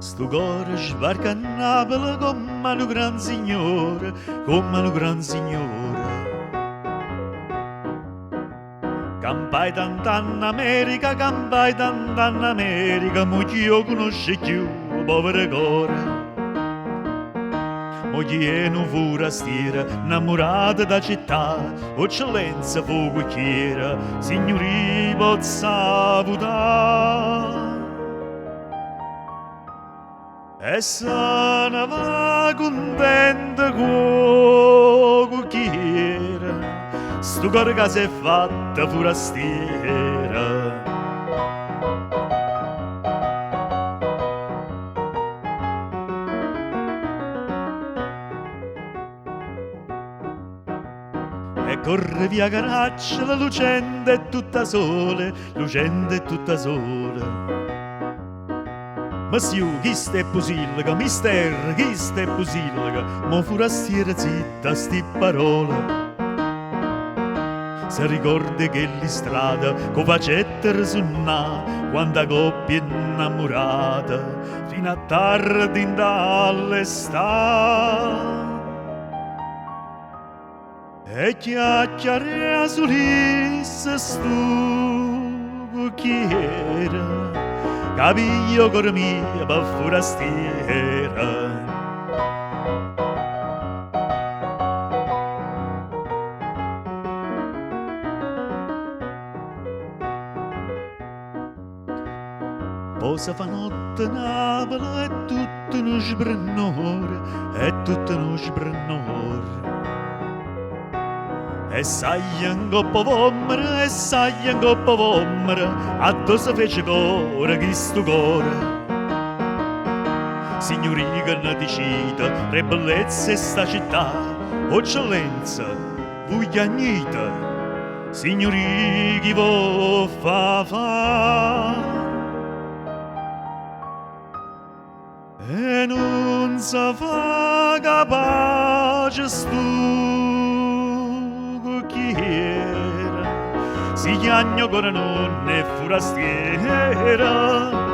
Sto cuore sbarca a Napoli come un gran signore, come un gran signore. Campai tant'anni America, campai tant'anni America, mo chi io conosce più, povero cuore. Mo chi è un forastiero, innamorato da città, eccellenza fuoco chiera, signori pozza votare. E se ne va contenta con chi era, sto cuore che si è fatta forastiera. E corre via Caraccia, la lucente è tutta sole, lucente è tutta sole. Ma siu, chi ste pusilga, mister, chi ste pusilga, mo forastiera zitta sti parole. Se ricordi che li strada, co facette risunnà, quando coppia innamorata, fino a tardi in dall'estate. E chiacchiare a solisse stu chi era, capiglio cor mia per forastiera. Poi si fa notte a Napoli e tutto uno sbrennore, è tutto uno sbrennore. E sai in coppa vomere, e sai in coppa vomere, a dove si fece cuore chi sto cuore. Signori che ne decida, tre bellezze sta città, eccellenza, vugliagnita, signori chi vo fa. E non si fa capace chi era, si chiagno con non è forastiera.